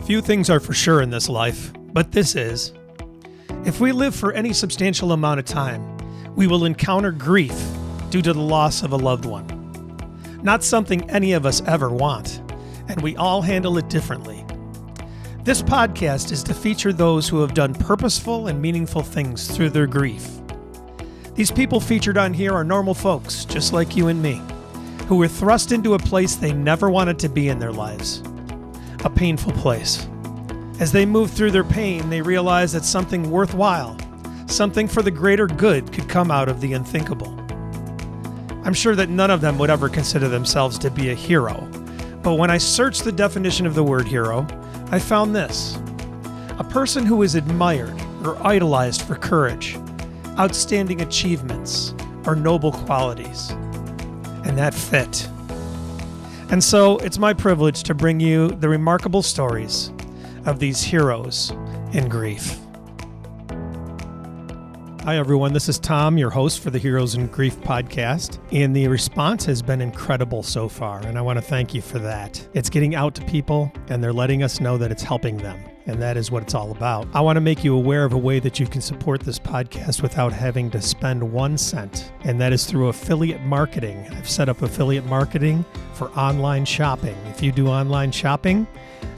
Few things are for sure in this life, but this is. If we live for any substantial amount of time, we will encounter grief due to the loss of a loved one. Not something any of us ever want, and we all handle it differently. This podcast is to feature those who have done purposeful and meaningful things through their grief. These people featured on here are normal folks, just like you and me, who were thrust into a place they never wanted to be in their lives. A painful place. As they move through their pain, they realize that something worthwhile, something for the greater good could come out of the unthinkable. I'm sure that none of them would ever consider themselves to be a hero, but when I searched the definition of the word hero, I found this: a person who is admired or idolized for courage, outstanding achievements, or noble qualities. And that fit. And so it's my privilege to bring you the remarkable stories of these heroes in grief. Hi, everyone. This is Tom, your host for the Heroes in Grief podcast, and the response has been incredible so far, and I want to thank you for that. It's getting out to people, and they're letting us know that it's helping them, and that is what it's all about. I want to make you aware of a way that you can support this podcast without having to spend 1 cent, and that is through affiliate marketing. I've set up affiliate marketing for online shopping. If you do online shopping,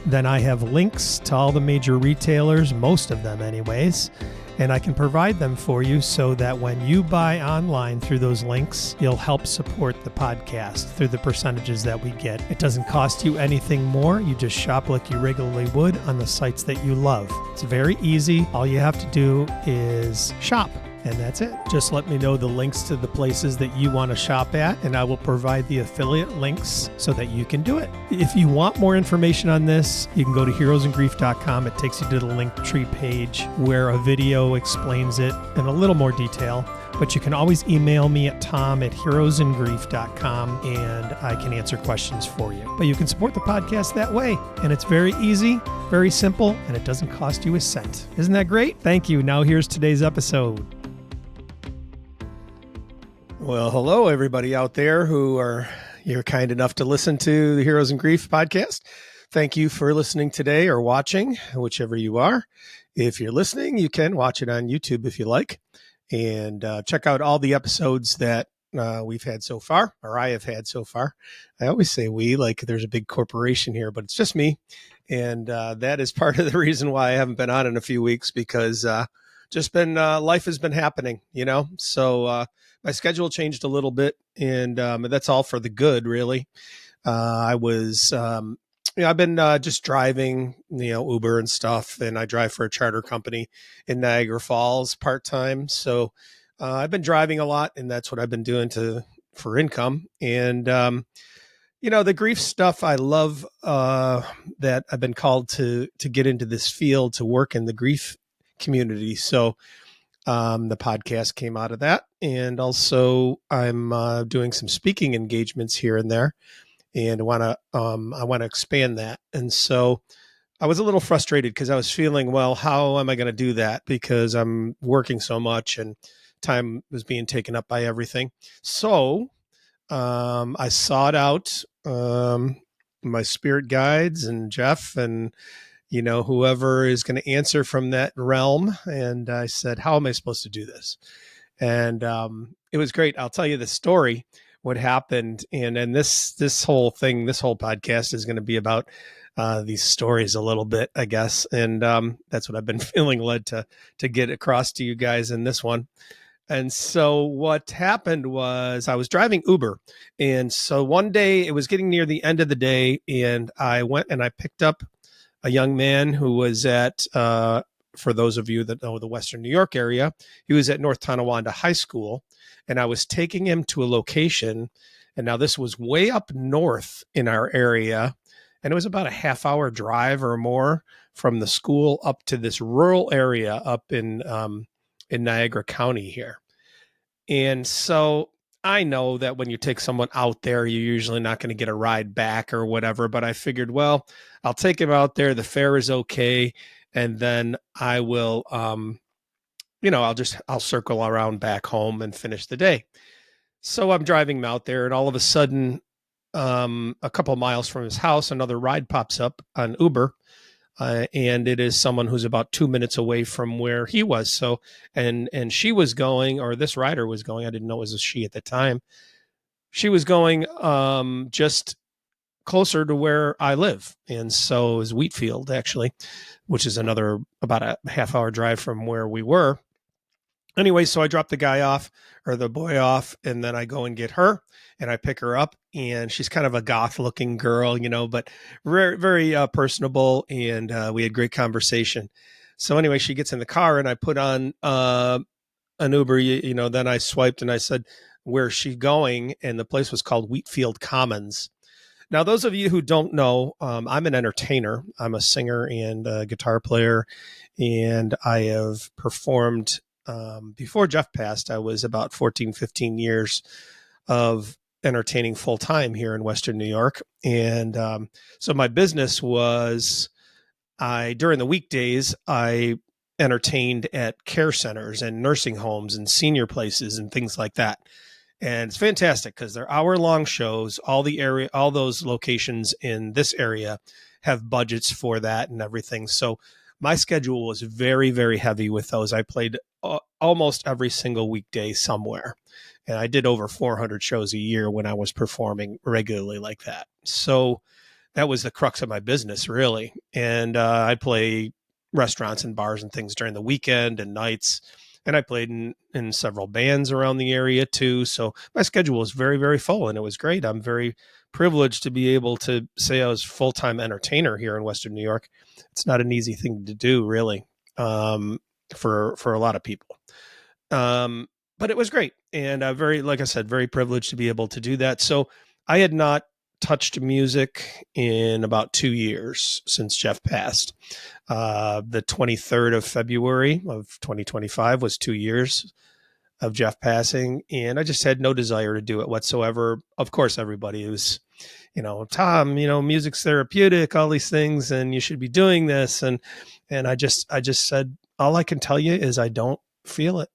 then I have links to all the major retailers, most of them anyways, and I can provide them for you so that when you buy online through those links, you'll help support the podcast through the percentages that we get. It doesn't cost you anything more. You just shop like you regularly would on the sites that you love. It's very easy. All you have to do is shop. And that's it. Just let me know the links to the places that you want to shop at, and I will provide the affiliate links so that you can do it. If you want more information on this, you can go to heroesandgrief.com. It takes you to the Linktree page where a video explains it in a little more detail. But you can always email me at tom@heroesandgrief.com, and I can answer questions for you. But you can support the podcast that way, and it's very easy, very simple, and it doesn't cost you a cent. Isn't that great? Thank you. Now here's today's episode. Well, hello, everybody out there you're kind enough to listen to the Heroes in Grief podcast. Thank you for listening today or watching, whichever you are. If you're listening, you can watch it on YouTube if you like, and check out all the episodes that we've had so far, or I have had so far. I always say we, like there's a big corporation here, but it's just me. And that is part of the reason why I haven't been on in a few weeks, because life has been happening, so my schedule changed a little bit, and that's all for the good, really. I've been just driving, Uber and stuff, and I drive for a charter company in Niagara Falls part-time. So I've been driving a lot, and that's what I've been doing for income. And, the grief stuff, I love that I've been called to get into this field, to work in the grief community. So the podcast came out of that. And also I'm doing some speaking engagements here and there, and I want to expand that. And so I was a little frustrated because I was feeling, well, how am I going to do that? Because I'm working so much and time was being taken up by everything. So I sought out my spirit guides and Jeff and whoever is going to answer from that realm. And I said, how am I supposed to do this? And it was great. I'll tell you the story, what happened. And this whole podcast is going to be about these stories a little bit, I guess. And that's what I've been feeling led to get across to you guys in this one. And so what happened was I was driving Uber. And so one day it was getting near the end of the day, and I went and I picked up a young man who was at, for those of you that know the Western New York area, he was at North Tonawanda High School, and I was taking him to a location. And now this was way up north in our area, and it was about a half-hour drive or more from the school up to this rural area up in Niagara County here. And so I know that when you take someone out there, you're usually not going to get a ride back or whatever, but I figured, well, I'll take him out there. The fare is okay. And then I will, I'll circle around back home and finish the day. So I'm driving him out there, and all of a sudden, a couple of miles from his house, another ride pops up on Uber and it is someone who's about 2 minutes away from where he was. So, and she was going, or this rider was going. I didn't know it was a she at the time. She was going just closer to where I live, and so is Wheatfield actually, which is another about a half-hour drive from where we were. Anyway, so I drop the guy off or the boy off, and then I go and get her and I pick her up. And she's kind of a goth looking girl, but very, very personable. And we had great conversation. So anyway, she gets in the car and I put on an Uber, then I swiped and I said, where's she going? And the place was called Wheatfield Commons. Now, those of you who don't know, I'm an entertainer. I'm a singer and a guitar player, and I have performed before Jeff passed. I was about 14, 15 years of entertaining full time here in Western New York. And so my business was during the weekdays, I entertained at care centers and nursing homes and senior places and things like that. And it's fantastic because they're hour-long shows. All those locations in this area have budgets for that and everything. So my schedule was very, very heavy with those. I played almost every single weekday somewhere. And I did over 400 shows a year when I was performing regularly like that. So that was the crux of my business, really. And I'd play restaurants and bars and things during the weekend and nights. And I played in several bands around the area too. So my schedule was very, very full, and it was great. I'm very privileged to be able to say I was full-time entertainer here in Western New York. It's not an easy thing to do, really, for a lot of people. But it was great. And like I said, very privileged to be able to do that. So I had not touched music in about 2 years since Jeff passed. The 23rd of February of 2025 was 2 years of Jeff passing, and I just had no desire to do it whatsoever. Of course, everybody was, Tom, music's therapeutic, all these things, and you should be doing this. And I just said, all I can tell you is I don't feel it.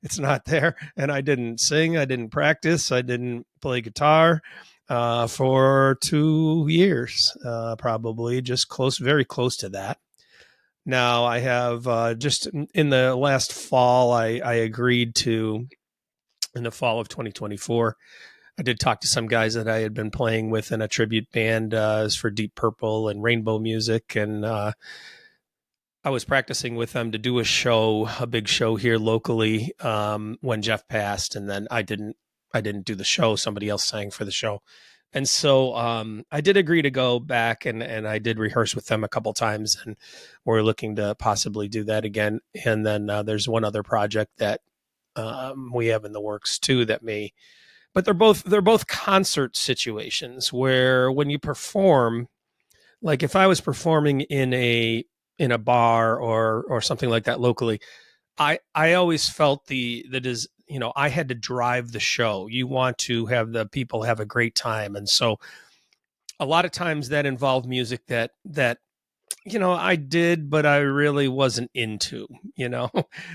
It's not there. And I didn't sing. I didn't practice. I didn't play guitar for 2 years, probably just very close to that. Now I have just in the last fall, I agreed to, in the fall of 2024, I did talk to some guys that I had been playing with in a tribute band for Deep Purple and Rainbow Music. And I was practicing with them to do a big show here locally when Jeff passed. And then I didn't do the show. Somebody else sang for the show. And so I did agree to go back, and I did rehearse with them a couple times, and we're looking to possibly do that again. And then there's one other project that we have in the works too but they're both concert situations where when you perform, like if I was performing in a bar or something like that locally, I always felt that is, I had to drive the show. You want to have the people have a great time. And so a lot of times that involved music that I did, but I really wasn't into,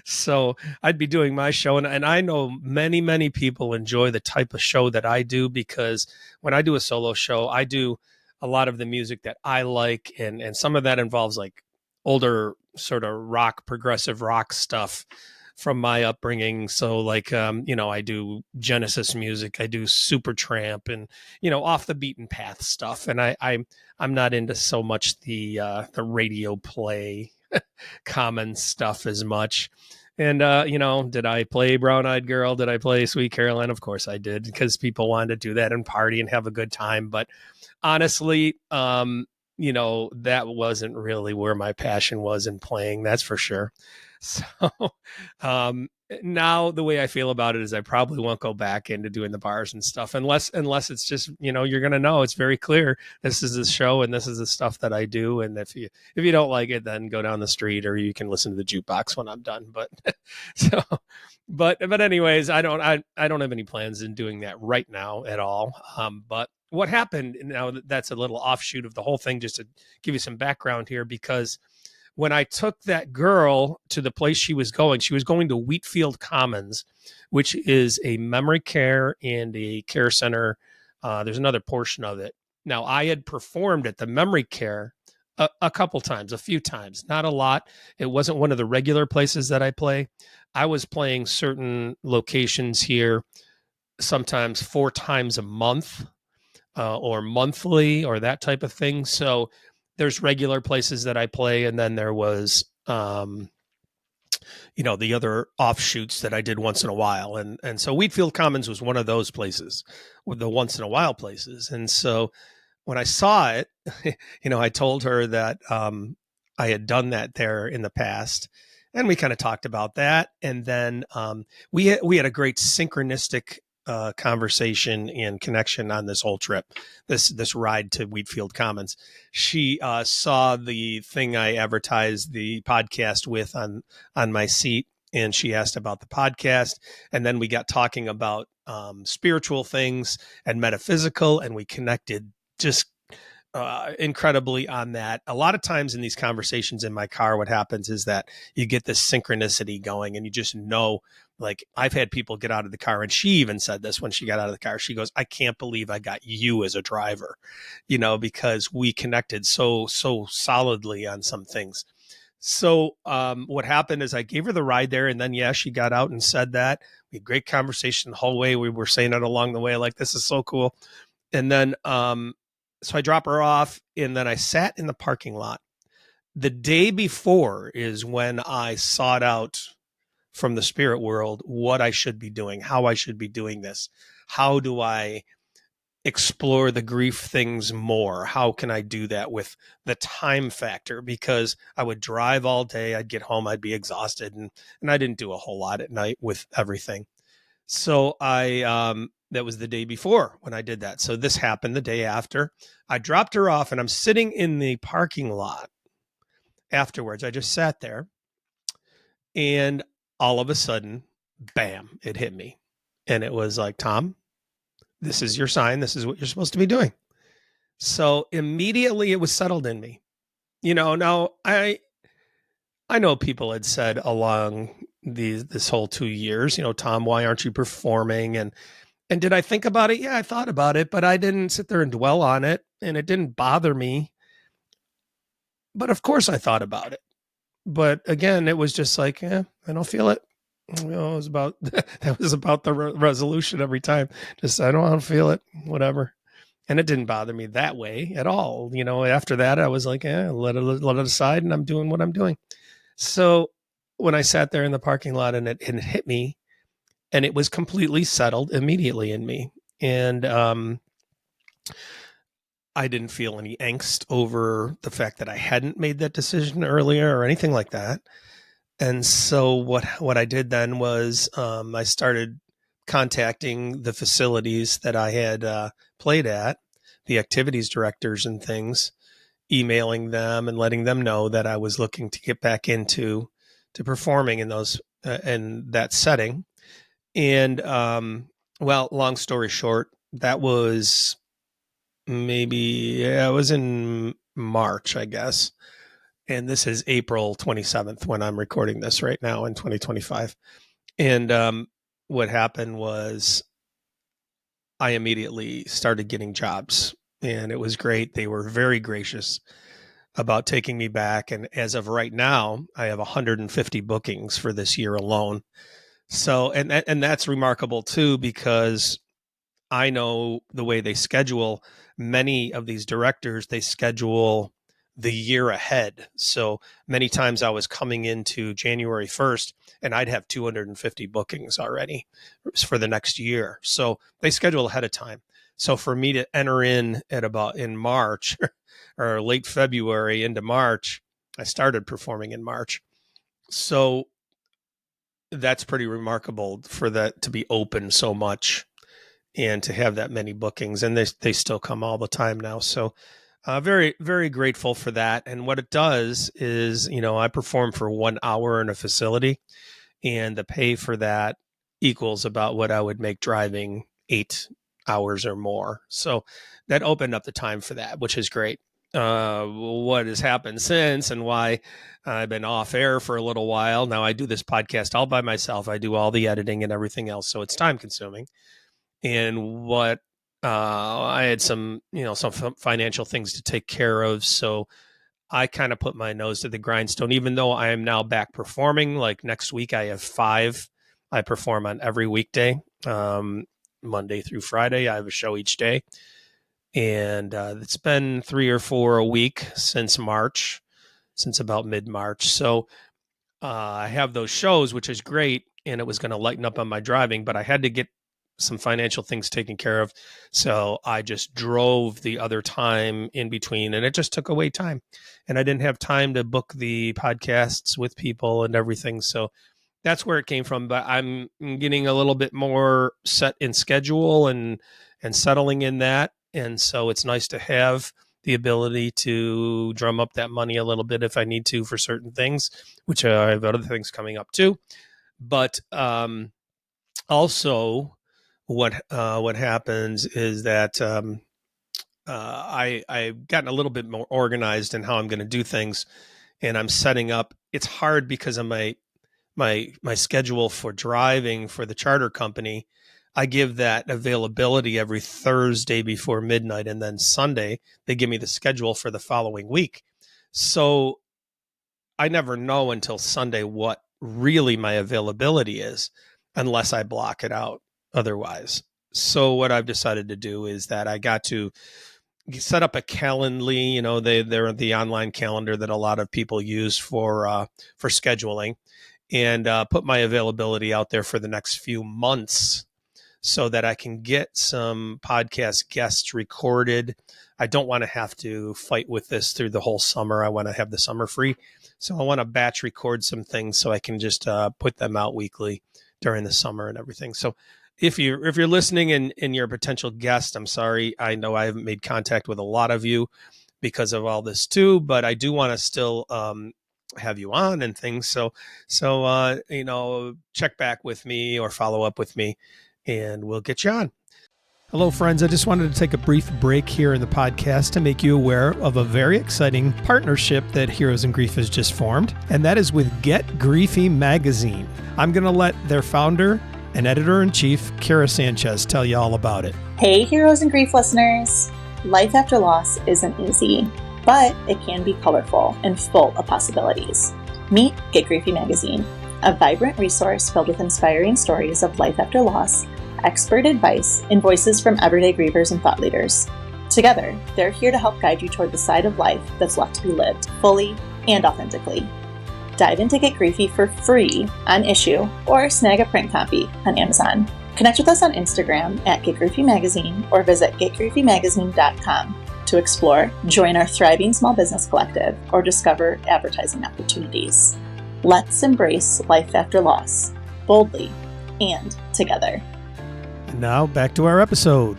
so I'd be doing my show. And I know many, many people enjoy the type of show that I do, because when I do a solo show, I do a lot of the music that I like. And some of that involves like older sort of rock, progressive rock stuff from my upbringing. So like, I do Genesis music, I do Supertramp, and, off the beaten path stuff. And I'm not into so much the radio play common stuff as much. And, did I play Brown Eyed Girl? Did I play Sweet Caroline? Of course I did, because people wanted to do that and party and have a good time. But honestly, that wasn't really where my passion was in playing. That's for sure. So now the way I feel about it is I probably won't go back into doing the bars and stuff unless it's just, you're going to know it's very clear. This is the show and this is the stuff that I do. And if you don't like it, then go down the street, or you can listen to the jukebox when I'm done. But but anyways, I don't have any plans in doing that right now at all. But what happened now, that's a little offshoot of the whole thing, just to give you some background here, because when I took that girl to the place she was going to Wheatfield Commons, which is a memory care and a care center. There's another portion of it. Now, I had performed at the memory care a couple times, a few times, not a lot. It wasn't one of the regular places that I play. I was playing certain locations here sometimes 4 times a month, or monthly, or that type of thing. So there's regular places that I play, and then there was the other offshoots that I did once in a while, and so Wheatfield Commons was one of those places, with the once in a while places. And so when I saw it, I told her that I had done that there in the past, and we kind of talked about that. And then we had a great synchronistic conversation and connection on this whole trip, this ride to Wheatfield Commons. She saw the thing I advertised the podcast with on my seat, and she asked about the podcast, and then we got talking about spiritual things and metaphysical, and we connected just incredibly on that. A lot of times in these conversations in my car, what happens is that you get this synchronicity going, and you just know, like, I've had people get out of the car, and she even said this when she got out of the car. She goes, I can't believe I got you as a driver, because we connected so solidly on some things. So what happened is I gave her the ride there, and then, yeah, she got out and said that. We had great conversation the whole way. We were saying it along the way, like, this is so cool. And then so I drop her off, and then I sat in the parking lot. The day before is when I sought out from the spirit world what I should be doing, how I should be doing this. How do I explore the grief things more? How can I do that with the time factor? Because I would drive all day, I'd get home, I'd be exhausted, and I didn't do a whole lot at night with everything. So that was the day before when I did that. So this happened the day after. I dropped her off, and I'm sitting in the parking lot afterwards. I just sat there, and all of a sudden, bam, it hit me. And it was like, Tom, this is your sign. This is what you're supposed to be doing. So immediately it was settled in me. Now I know people had said along this whole 2 years, Tom, why aren't you performing? And did I think about it? Yeah, I thought about it, but I didn't sit there and dwell on it, and it didn't bother me. But of course I thought about it. But again, it was just like, I don't feel it. It was about that was about the resolution every time. Just, I don't feel it, whatever. And it didn't bother me that way at all. After that, I was like, let it aside, and I'm doing what I'm doing. So when I sat there in the parking lot, and it hit me, and it was completely settled immediately in me. And I didn't feel any angst over the fact that I hadn't made that decision earlier or anything like that. And so what I did then was I started contacting the facilities that I had played at, the activities directors and things, emailing them and letting them know that I was looking to get back into performing in those in that setting. And well, long story short, that was it was in March, I guess. And this is April 27th when I'm recording this right now in 2025. And what happened was I immediately started getting jobs, and it was great. They were very gracious about taking me back. And as of right now, I have 150 bookings for this year alone. So, and that's remarkable too, because I know the way they schedule. Many of these directors, they schedule the year ahead. So many times I was coming into January 1st, and I'd have 250 bookings already for the next year. So they schedule ahead of time. So for me to enter in in March or late February into March, I started performing in March. So that's pretty remarkable for that to be open so much and to have that many bookings. And they still come all the time now. So very, very grateful for that. And what it does is, I perform for 1 hour in a facility, and the pay for that equals about what I would make driving 8 hours or more. So that opened up the time for that, which is great. What has happened since, and why I've been off air for a little while. Now I do this podcast all by myself. I do all the editing and everything else. So it's time consuming. And what I had some financial things to take care of. So I kind of put my nose to the grindstone, even though I am now back performing. Like next week, I have 5. I perform on every weekday, Monday through Friday. I have a show each day. And it's been 3 or 4 a week since March, since about mid-March. So I have those shows, which is great. And it was going to lighten up on my driving, but I had to get some financial things taken care of. So I just drove the other time in between, and it just took away time. And I didn't have time to book the podcasts with people and everything. So that's where it came from. But I'm getting a little bit more set in schedule and settling in that. And so it's nice to have the ability to drum up that money a little bit if I need to for certain things, which I have other things coming up too. But also, what happens is that I've gotten a little bit more organized in how I'm going to do things, and I'm setting up. It's hard because of my schedule for driving for the charter company. I give that availability every Thursday before midnight, and then Sunday they give me the schedule for the following week. So I never know until Sunday what really my availability is, unless I block it out otherwise. So what I've decided to do is that I got to set up a Calendly. They're the online calendar that a lot of people use for scheduling, and put my availability out there for the next few months so that I can get some podcast guests recorded. I don't want to have to fight with this through the whole summer. I want to have the summer free. So I want to batch record some things so I can just put them out weekly during the summer and everything. So if you're listening and you're a potential guest, I'm sorry. I know I haven't made contact with a lot of you because of all this too, but I do want to still have you on and things. So check back with me or follow up with me, and we'll get you on. Hello, friends. I just wanted to take a brief break here in the podcast to make you aware of a very exciting partnership that Heroes in Grief has just formed, and that is with Get Griefy Magazine. I'm going to let their founder and editor-in-chief, Kara Sanchez, tell you all about it. Hey, Heroes in Grief listeners. Life after loss isn't easy, but it can be colorful and full of possibilities. Meet Get Griefy Magazine, a vibrant resource filled with inspiring stories of life after loss, expert advice, and voices from everyday grievers and thought leaders. Together, they're here to help guide you toward the side of life that's left to be lived fully and authentically. Dive into Get Griefy for free on Issue or snag a print copy on Amazon. Connect with us on Instagram at Get Griefy Magazine or visit getgriefymagazine.com to explore, join our thriving small business collective, or discover advertising opportunities. Let's embrace life after loss, boldly and together. And now back to our episode.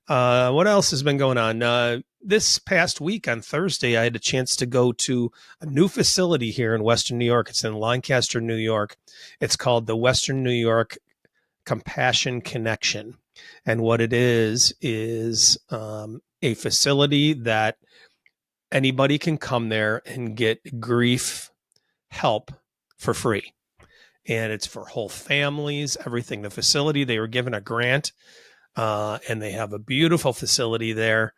What else has been going on? This past week on Thursday, I had a chance to go to a new facility here in Western New York. It's in Lancaster, New York. It's called the Western New York Compassion Connection. And what it is a facility that anybody can come there and get grief help for free. And it's for whole families, everything. The facility, they were given a grant, and they have a beautiful facility there.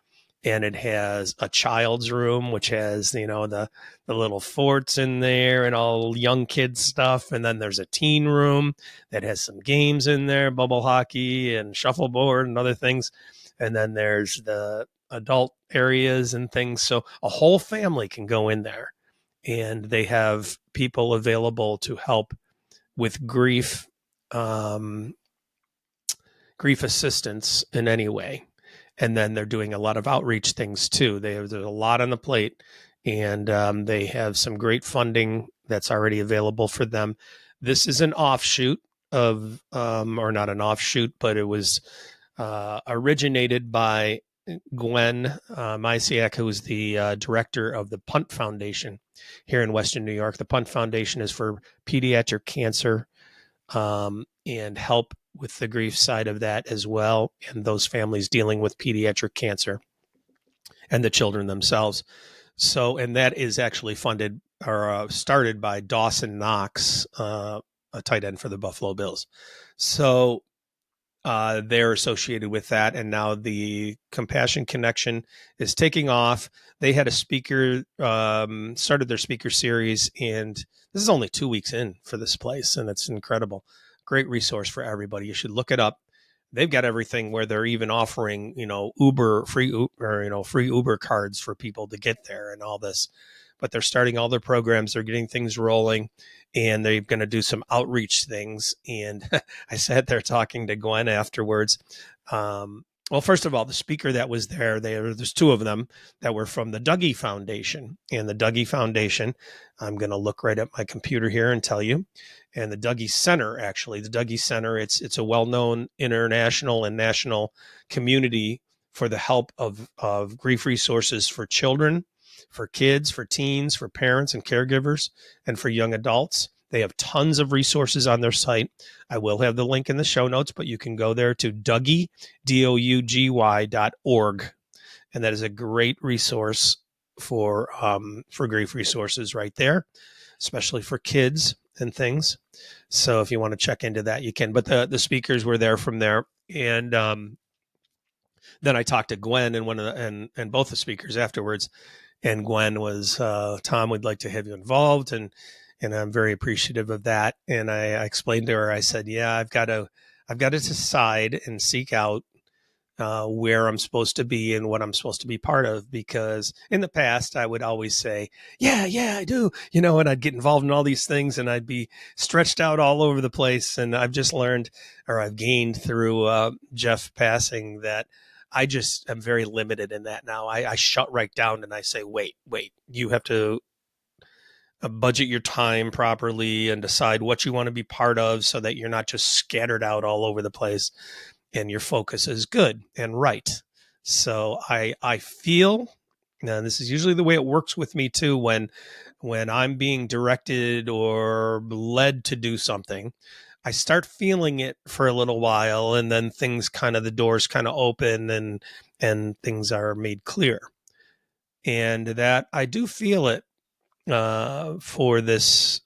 And it has a child's room, which has, the little forts in there and all young kids stuff. And then there's a teen room that has some games in there, bubble hockey and shuffleboard and other things. And then there's the adult areas and things. So a whole family can go in there, and they have people available to help with grief, grief assistance in any way. And then they're doing a lot of outreach things too. There's a lot on the plate, and they have some great funding that's already available for them. This is an offshoot of, or not an offshoot, but it was originated by Gwen Mysiak, who is the director of the Punt Foundation here in Western New York. The Punt Foundation is for pediatric cancer, and help with the grief side of that as well, and those families dealing with pediatric cancer and the children themselves. So, and that is actually funded or started by Dawson Knox, a tight end for the Buffalo Bills. So they're associated with that. And now the Compassion Connection is taking off. They had a speaker, started their speaker series, and this is only 2 weeks in for this place, and it's incredible. Great resource for everybody. You should look it up. They've got everything where they're even offering, free Uber cards for people to get there and all this. But they're starting all their programs. They're getting things rolling, and they're going to do some outreach things. And I sat there talking to Gwen afterwards. Well, first of all, the speaker that was there's two of them that were from the Dougie Foundation. And the Dougie Foundation, I'm going to look right at my computer here and tell you. And the Dougie Center, actually, the Dougie Center, it's a well-known international and national community for the help of grief resources for children, for kids, for teens, for parents and caregivers, and for young adults. They have tons of resources on their site. I will have the link in the show notes, but you can go there to Dougie, DOUGY.org. And that is a great resource for grief resources right there, especially for kids and things. So if you want to check into that, you can. But the speakers were there from there. And then I talked to Gwen and both the speakers afterwards. And Gwen was, Tom, we'd like to have you involved. And I'm very appreciative of that. And I explained to her, I said, yeah, I've got to decide and seek out where I'm supposed to be and what I'm supposed to be part of. Because in the past, I would always say, yeah, I do, and I'd get involved in all these things and I'd be stretched out all over the place. And I've just learned, or I've gained through Jeff passing, that I just am very limited in that now. I shut right down and I say, wait, you have to budget your time properly and decide what you want to be part of so that you're not just scattered out all over the place and your focus is good and right. So I feel, now this is usually the way it works with me too, when I'm being directed or led to do something, I start feeling it for a little while, and then the doors kind of open and things are made clear. And that I do feel it for this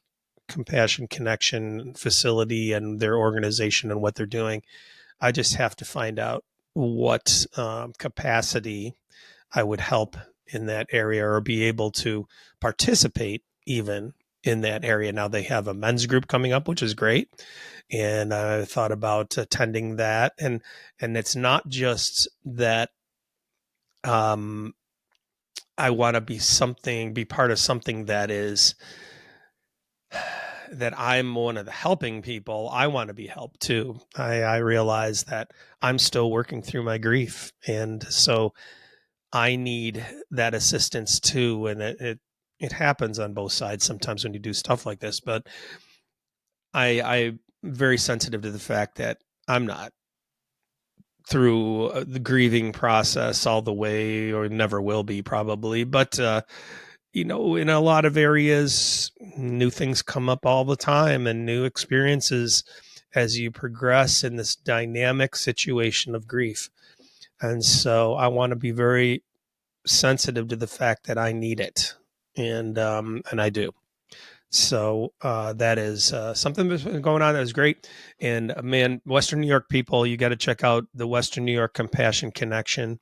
Compassion Connection facility and their organization and what they're doing. I just have to find out what capacity I would help in that area or be able to participate even in that area. Now they have a men's group coming up, which is great. And I thought about attending that. And it's not just that I want to be part of something that is that I'm one of the helping people. I want to be helped too. I realize that I'm still working through my grief. And so I need that assistance too. And it happens on both sides sometimes when you do stuff like this, but I'm very sensitive to the fact that I'm not through the grieving process all the way, or never will be probably. But, in a lot of areas, new things come up all the time and new experiences as you progress in this dynamic situation of grief. And so I want to be very sensitive to the fact that I need it. And I do. So that is something that's been going on that is great. And man, Western New York people, you got to check out the Western New York Compassion Connection.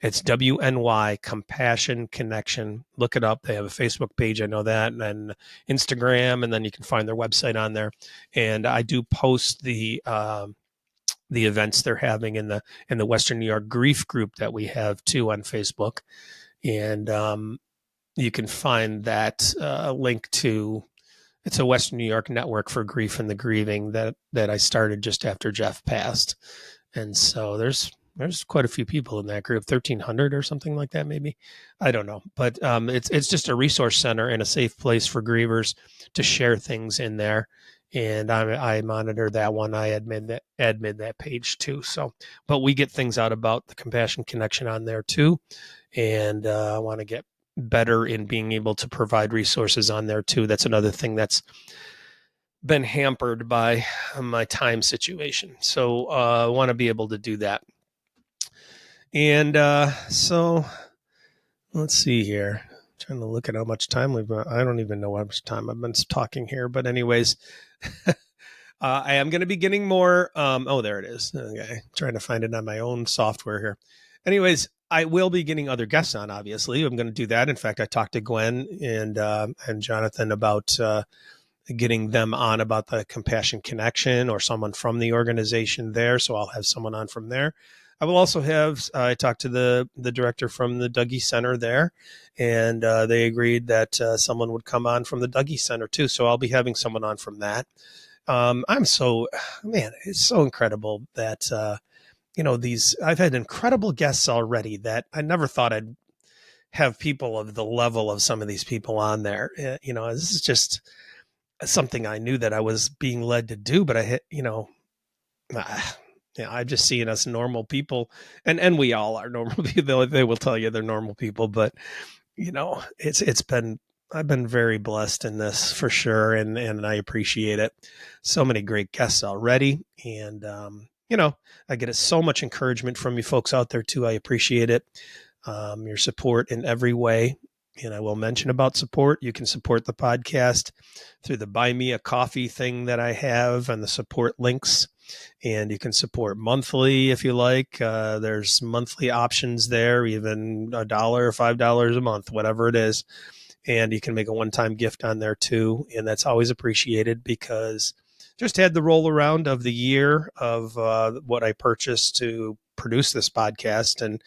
It's WNY Compassion Connection. Look it up. They have a Facebook page, I know that, and Instagram, and then you can find their website on there. And I do post the events they're having in the Western New York Grief group that we have too on Facebook. And you can find that link to, it's a Western New York network for grief and the grieving that I started just after Jeff passed. And so there's quite a few people in that group, 1,300 or something like that, maybe. I don't know. But it's just a resource center and a safe place for grievers to share things in there. And I monitor that one. I admin that page too. So, but we get things out about the Compassion Connection on there too. And I want to get better in being able to provide resources on there too. That's another thing that's been hampered by my time situation. So I want to be able to do that. And so let's see here. I'm trying to look at how much time we've got. I don't even know how much time I've been talking here. But anyways, I am going to be getting more. Oh, there it is. Okay. Trying to find it on my own software here. Anyways, I will be getting other guests on, obviously. I'm going to do that. In fact, I talked to Gwen and Jonathan about getting them on about the Compassion Connection or someone from the organization there. So I'll have someone on from there. I will also have, I talked to the director from the Dougie Center there, and they agreed that someone would come on from the Dougie Center too. So I'll be having someone on from that. I'm so, man, it's so incredible that, I've had incredible guests already that I never thought I'd have people of the level of some of these people on there. This is just something I knew that I was being led to do, but I've just seen us normal people, and we all are normal people. They will tell you they're normal people, but it's been I've been very blessed in this for sure, and I appreciate it. So many great guests already, and I get so much encouragement from you folks out there too. I appreciate it. Your support in every way. And I will mention about support. You can support the podcast through the Buy Me a Coffee thing that I have and the support links. And you can support monthly if you like. There's monthly options there, even $1 or $5 a month, whatever it is. And you can make a one-time gift on there too. And that's always appreciated because just had the roll around of the year of what I purchased to produce this podcast. And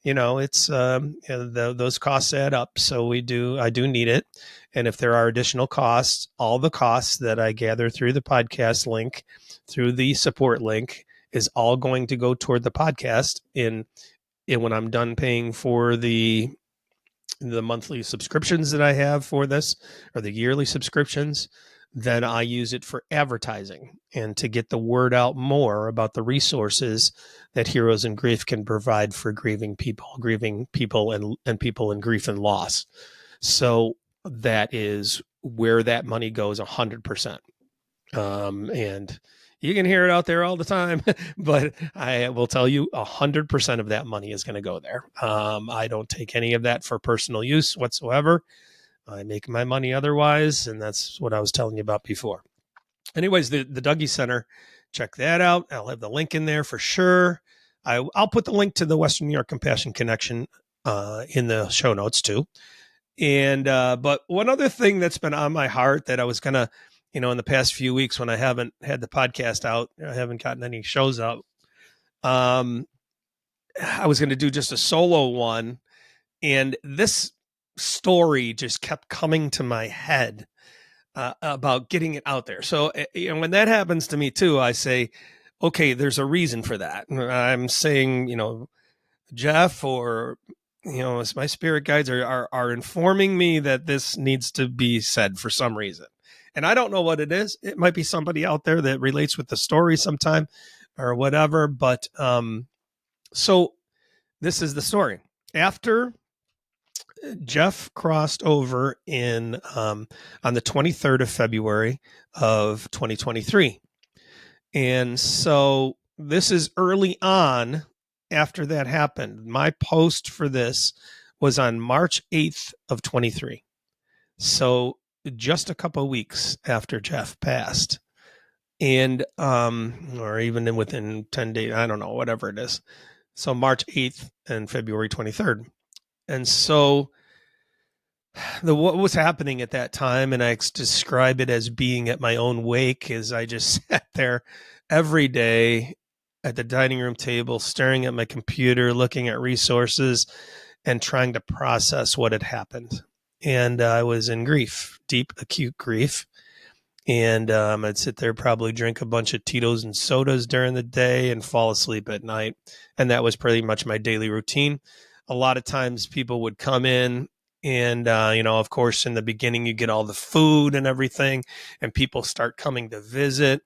it's those costs add up. So I do need it. And if there are additional costs, all the costs that I gather through the podcast link, through the support link, is all going to go toward the podcast. And when I'm done paying for the monthly subscriptions that I have for this, or the yearly subscriptions, then I use it for advertising and to get the word out more about the resources that Heroes in Grief can provide for grieving people and people in grief and loss. So that is where that money goes 100%. And you can hear it out there all the time, but I will tell you 100% of that money is going to go there. I don't take any of that for personal use whatsoever. I make my money otherwise, and that's what I was telling you about before. Anyways, the Dougie Center, check that out. I'll have the link in there for sure. I'll put the link to the Western New York Compassion Connection in the show notes too. And but one other thing that's been on my heart that I was gonna, in the past few weeks when I haven't had the podcast out, I haven't gotten any shows out. I was going to do just a solo one, and this story just kept coming to my head about getting it out there. So when that happens to me too, I say, okay, there's a reason for that. I'm saying, Jeff or as my spirit guides are informing me that this needs to be said for some reason. And I don't know what it is. It might be somebody out there that relates with the story sometime or whatever. But so this is the story. After Jeff crossed over on the 23rd of February of 2023. And so this is early on after that happened. My post for this was on March 8th of 23. So just a couple of weeks after Jeff passed. And or even within 10 days, I don't know, whatever it is. So March 8th and February 23rd. And so what was happening at that time, and I describe it as being at my own wake, is I just sat there every day at the dining room table, staring at my computer, looking at resources, and trying to process what had happened. And I was in grief, deep, acute grief. And I'd sit there, probably drink a bunch of Tito's and sodas during the day and fall asleep at night. And that was pretty much my daily routine. A lot of times people would come in and, of course, in the beginning, you get all the food and everything, and people start coming to visit.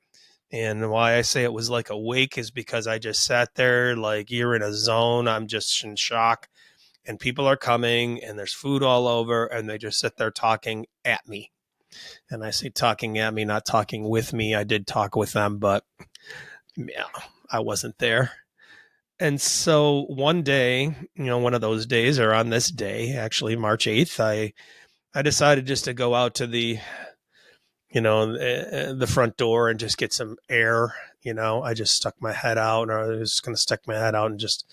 And why I say it was like a wake is because I just sat there like you're in a zone. I'm just in shock. And people are coming and there's food all over and they just sit there talking at me. And I say talking at me, not talking with me. I did talk with them, but yeah, I wasn't there. And so one day, one of those days, or on this day, actually March 8th, I decided just to go out to the the front door and just get some air. I just stuck my head out, or I was going to stick my head out and just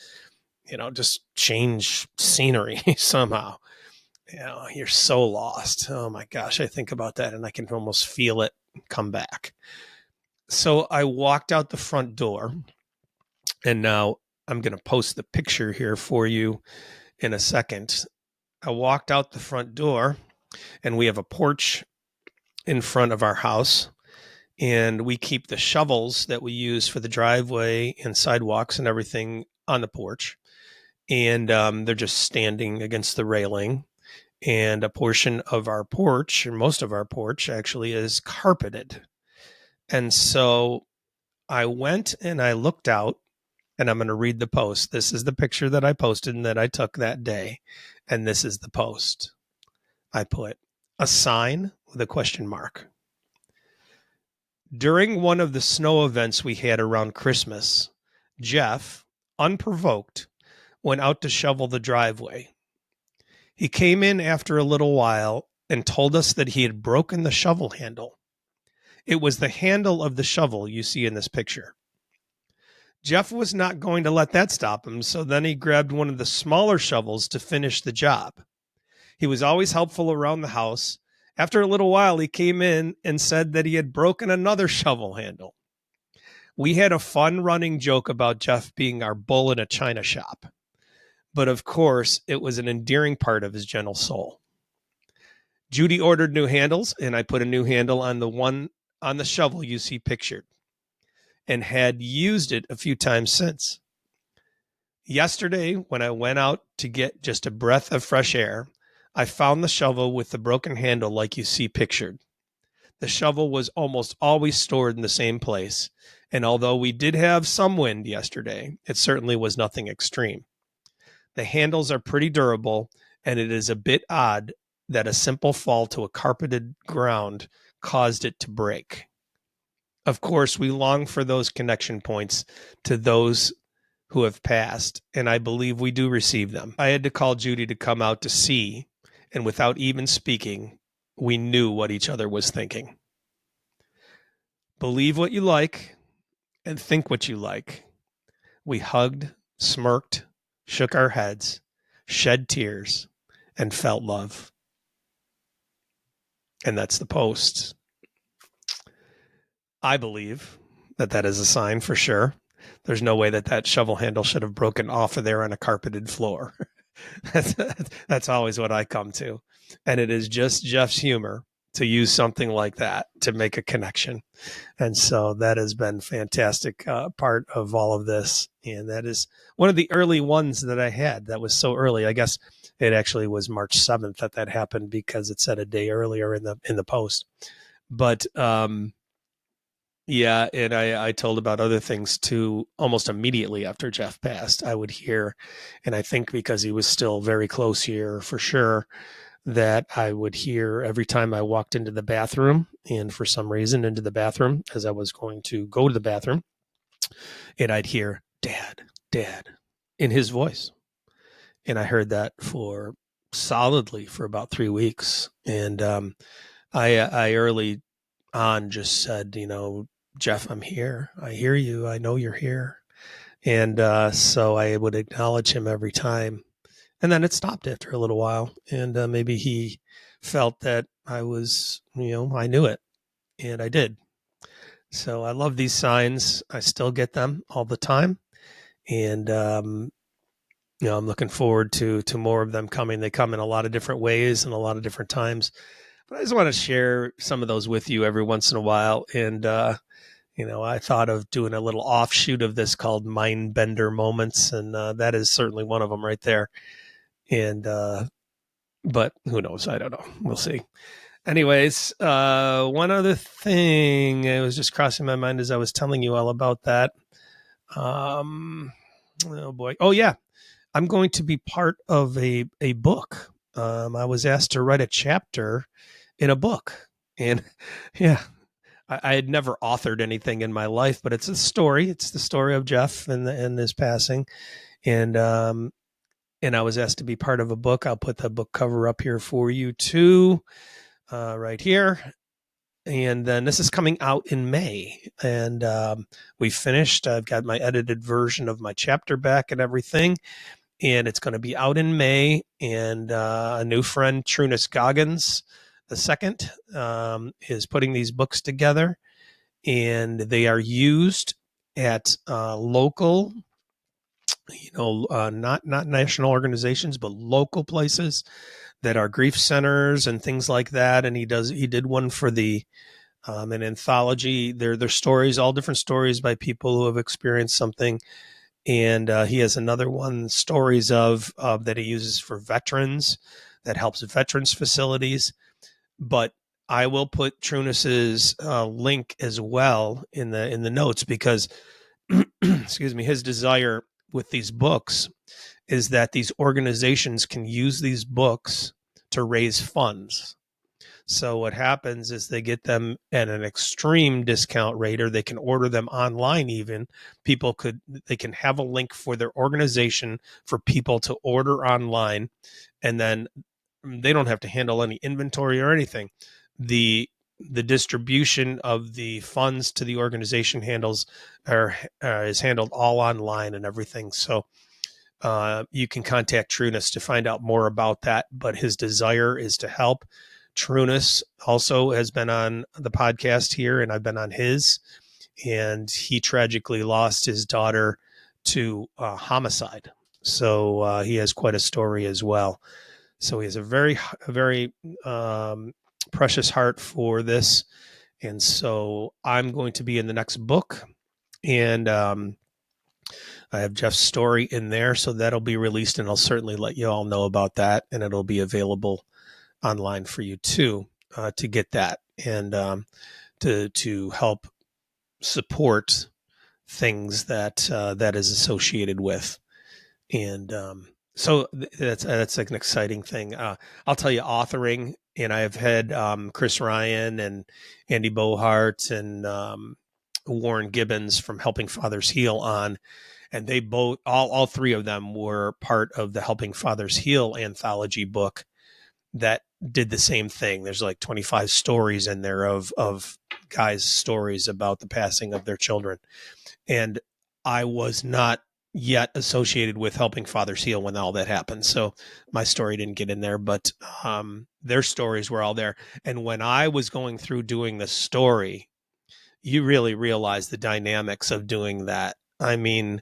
change scenery somehow. You're so lost. Oh my gosh, I think about that and I can almost feel it come back. So I walked out the front door, and now I'm going to post the picture here for you in a second. I walked out the front door, and we have a porch in front of our house, and we keep the shovels that we use for the driveway and sidewalks and everything on the porch. And they're just standing against the railing. And a portion of our porch, or most of our porch actually, is carpeted. And so I went and I looked out, and I'm going to read the post. This is the picture that I posted and that I took that day. And this is the post. I put a sign with a question mark. During one of the snow events we had around Christmas, Jeff, unprovoked, went out to shovel the driveway. He came in after a little while and told us that he had broken the shovel handle. It was the handle of the shovel you see in this picture. Jeff was not going to let that stop him, so then he grabbed one of the smaller shovels to finish the job. He was always helpful around the house. After a little while, he came in and said that he had broken another shovel handle. We had a fun running joke about Jeff being our bull in a china shop. But of course, it was an endearing part of his gentle soul. Judy ordered new handles, and I put a new handle on the one on the shovel you see pictured, and had used it a few times since. Yesterday, when I went out to get just a breath of fresh air, I found the shovel with the broken handle like you see pictured. The shovel was almost always stored in the same place, and although we did have some wind yesterday, it certainly was nothing extreme. The handles are pretty durable, and it is a bit odd that a simple fall to a carpeted ground caused it to break. Of course, we long for those connection points to those who have passed, and I believe we do receive them. I had to call Judy to come out to see, and without even speaking, we knew what each other was thinking. Believe what you like and think what you like. We hugged, smirked, shook our heads, shed tears, and felt love. And that's the post. I believe that is a sign for sure. There's no way that shovel handle should have broken off of there on a carpeted floor. That's always what I come to. And it is just Jeff's humor to use something like that to make a connection. And so that has been fantastic part of all of this. And that is one of the early ones that I had. That was so early. I guess it actually was March 7th that happened, because it said a day earlier in the post. But yeah, and I told about other things too. Almost immediately after Jeff passed, I would hear, and I think because he was still very close here for sure, that I would hear every time I walked into the bathroom, and for some reason into the bathroom as I was going to go to the bathroom, and I'd hear "Dad, Dad" in his voice. And I heard that solidly for about 3 weeks. And I early on just said, Jeff, I'm here. I hear you. I know you're here. And so I would acknowledge him every time. And then it stopped after a little while. And maybe he felt that I was, I knew it. And I did. So I love these signs. I still get them all the time. And, I'm looking forward to more of them coming. They come in a lot of different ways and a lot of different times. But I just want to share some of those with you every once in a while. And, I thought of doing a little offshoot of this called Mind Bender Moments. And that is certainly one of them right there. And, but who knows? I don't know. We'll see. Anyways, one other thing, it was just crossing my mind as I was telling you all about that. Oh boy. Oh yeah. I'm going to be part of a book. I was asked to write a chapter in a book. And yeah, I had never authored anything in my life, but it's a story. It's the story of Jeff and his passing. And I was asked to be part of a book. I'll put the book cover up here for you too, right here. And then this is coming out in May. And we finished. I've got my edited version of my chapter back and everything. And it's going to be out in May. And a new friend, Trunis Goggins the second, is putting these books together. And they are used at local, not national organizations, but local places that are grief centers and things like that. And he did one for the an anthology. They're stories, all different stories by people who have experienced something. And he has another one, stories of that he uses for veterans, that helps veterans facilities. But I will put Trunis's link as well in the notes, because excuse me, his desire with these books is that these organizations can use these books to raise funds. So what happens is they get them at an extreme discount rate, or they can order them online. Even they can have a link for their organization for people to order online, and then they don't have to handle any inventory or anything. The distribution of the funds to the organization is handled all online and everything. So you can contact Trunis to find out more about that. But his desire is to help. Trunis also has been on the podcast here, and I've been on his. And he tragically lost his daughter to homicide. So he has quite a story as well. So he has a very precious heart for this. And so I'm going to be in the next book. And I have Jeff's story in there. So that'll be released, and I'll certainly let you all know about that. And it'll be available online for you too, to get that, and to help support things that that is associated with. And so that's like an exciting thing. I'll tell you, authoring, and I've had Chris Ryan and Andy Bohart and Warren Gibbons from Helping Fathers Heal on, and they both, all three of them were part of the Helping Fathers Heal anthology book that did the same thing. There's like 25 stories in there of guys' stories about the passing of their children. And I was not yet associated with Helping Fathers Heal when all that happened. So my story didn't get in there, but their stories were all there. And when I was going through doing the story, you really realize the dynamics of doing that. I mean,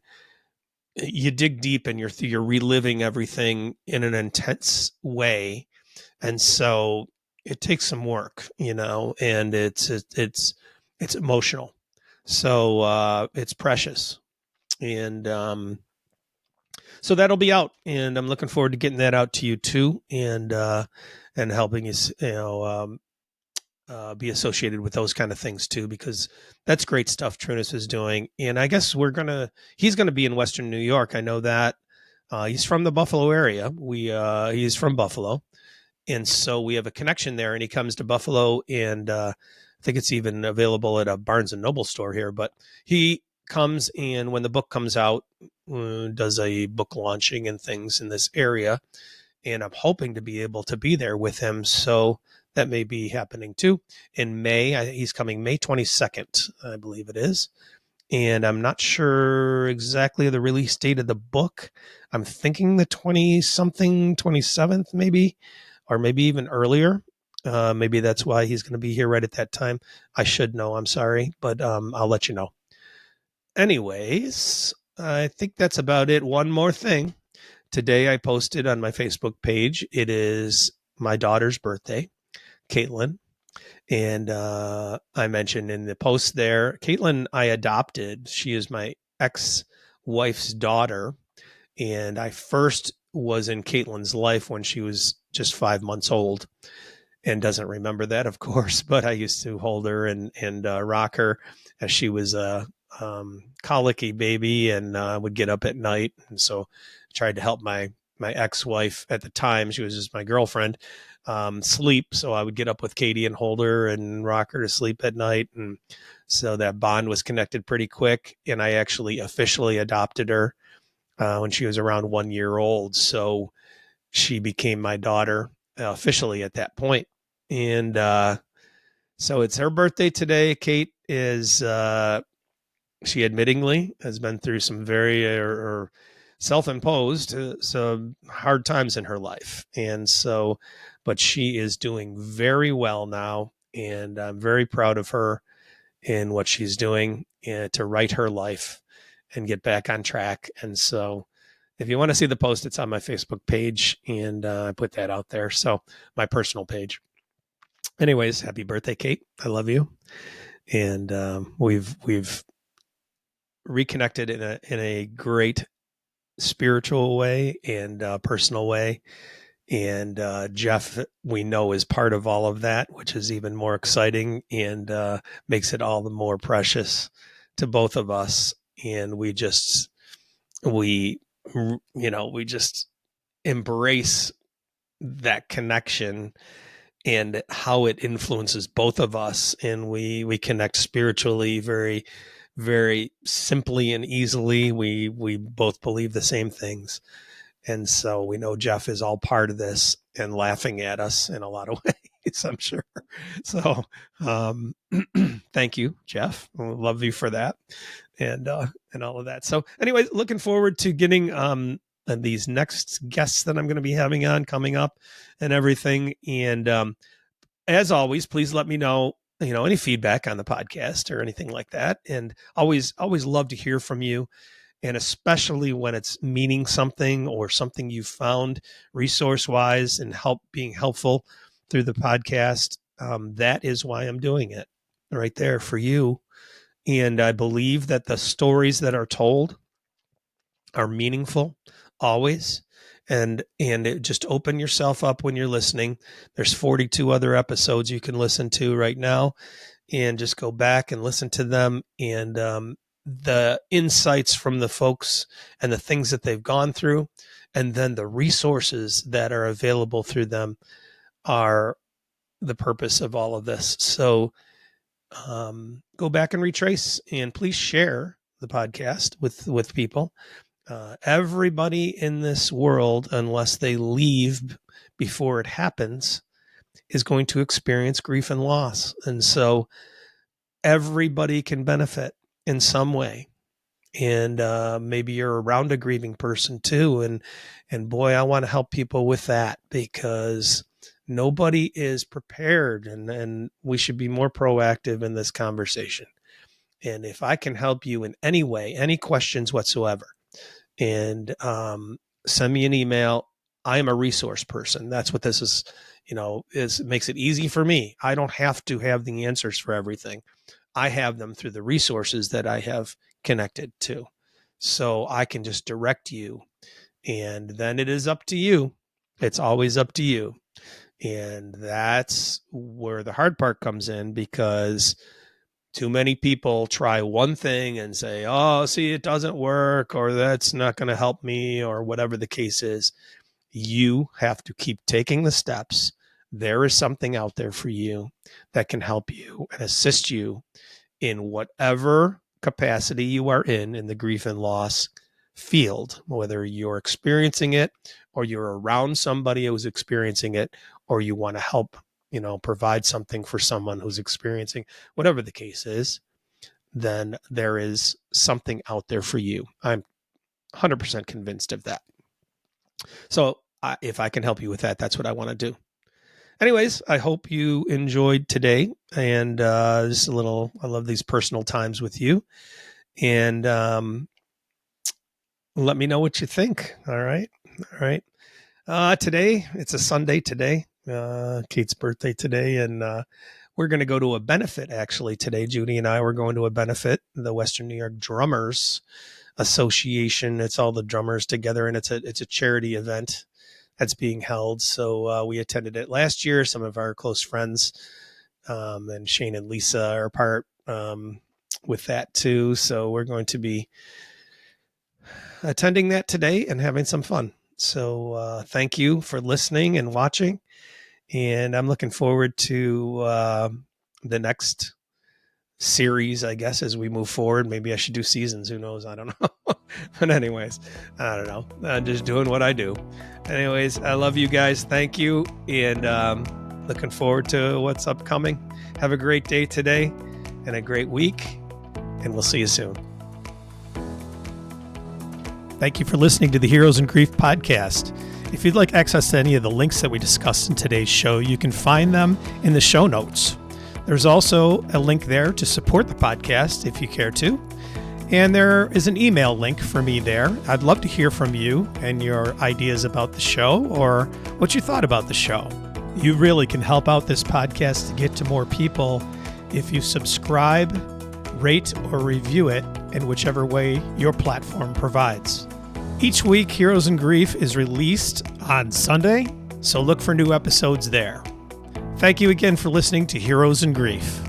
you dig deep and you're reliving everything in an intense way. And so it takes some work, and it's emotional. So it's precious. And so that'll be out, and I'm looking forward to getting that out to you too, and helping you, be associated with those kind of things too, because that's great stuff Trunis is doing. And I guess he's gonna be in Western New York. I know that. He's from the Buffalo area. He's from Buffalo, and so we have a connection there. And he comes to Buffalo, and I think it's even available at a Barnes and Noble store here. But he comes, and when the book comes out, does a book launching and things in this area. And I'm hoping to be able to be there with him. So that may be happening too in May. He's coming May 22nd, I believe it is. And I'm not sure exactly the release date of the book. I'm thinking the 20-something, 27th maybe, or maybe even earlier. Maybe that's why he's going to be here right at that time. I should know. I'm sorry, but I'll let you know. Anyways, I think that's about it. One more thing. Today I posted on my Facebook page. It is my daughter's birthday, Caitlin. And I mentioned in the post there, Caitlin, I adopted. She is my ex-wife's daughter. And I first was in Caitlin's life when she was just 5 months old, and doesn't remember that, of course. But I used to hold her and rock her as she was a colicky baby, and would get up at night. And so I tried to help my ex-wife at the time. She was just my girlfriend, sleep. So I would get up with Katie and hold her and rock her to sleep at night. And so that bond was connected pretty quick. And I actually officially adopted her when she was around 1 year old. So she became my daughter officially at that point. And So it's her birthday today. Kate is, she admittingly has been through some very or self-imposed some hard times in her life. And so, but she is doing very well now. And I'm very proud of her in what she's doing to right her life and get back on track. And so if you want to see the post, it's on my Facebook page, and I put that out there. So my personal page. Anyways, happy birthday, Kate. I love you. And we've reconnected in a great spiritual way and personal way. And Jeff, we know, is part of all of that, which is even more exciting and makes it all the more precious to both of us. And we just embrace that connection and how it influences both of us. And we connect spiritually very, very simply and easily. We both believe the same things. And so we know Jeff is all part of this and laughing at us in a lot of ways, I'm sure. So thank you, Jeff. I love you for that and all of that. So anyways, looking forward to getting these next guests that I'm going to be having on coming up and everything. And as always, please let me know, any feedback on the podcast or anything like that. And always love to hear from you. And especially when it's meaning something or something you found resource wise and being helpful through the podcast. That is why I'm doing it right there for you. And I believe that the stories that are told are meaningful always. And just open yourself up when you're listening. There's 42 other episodes you can listen to right now, and just go back and listen to them. And the insights from the folks and the things that they've gone through, and then the resources that are available through them are the purpose of all of this. So go back and retrace, and please share the podcast with people. Everybody in this world, unless they leave before it happens, is going to experience grief and loss. And so everybody can benefit in some way. And maybe you're around a grieving person too. And boy, I want to help people with that, because nobody is prepared, and we should be more proactive in this conversation. And if I can help you in any way, any questions whatsoever, and send me an email. I am a resource person. That's what this is, makes it easy for me. I don't have to have the answers for everything. I have them through the resources that I have connected to. So I can just direct you, and then it is up to you. It's always up to you. And that's where the hard part comes in, because too many people try one thing and say, oh, see, it doesn't work, or that's not going to help me, or whatever the case is. You have to keep taking the steps. There is something out there for you that can help you and assist you in whatever capacity you are in the grief and loss field, whether you're experiencing it or you're around somebody who's experiencing it, or you want to help provide something for someone who's experiencing, whatever the case is, then there is something out there for you. I'm 100% convinced of that. So if I can help you with that, that's what I want to do. Anyways, I hope you enjoyed today, and just I love these personal times with you, and let me know what you think. All right. Today, it's a Sunday today. Kate's birthday today, and we're going to go to a benefit actually today. Judy and I were going to a benefit, the Western New York Drummers Association. It's all the drummers together, and it's a charity event that's being held. So we attended it last year. Some of our close friends and Shane and Lisa are part with that too. So we're going to be attending that today and having some fun. So thank you for listening and watching. And I'm looking forward to the next series, I guess, as we move forward. Maybe I should do seasons. Who knows? I don't know. But anyways, I don't know. I'm just doing what I do. Anyways, I love you guys. Thank you. And Looking forward to what's upcoming. Have a great day today and a great week, and we'll see you soon. Thank you for listening to the Heroes in Grief podcast. If you'd like access to any of the links that we discussed in today's show, you can find them in the show notes. There's also a link there to support the podcast if you care to. And there is an email link for me there. I'd love to hear from you and your ideas about the show or what you thought about the show. You really can help out this podcast to get to more people if you subscribe, rate, or review it in whichever way your platform provides. Each week, Heroes in Grief is released on Sunday, so look for new episodes there. Thank you again for listening to Heroes in Grief.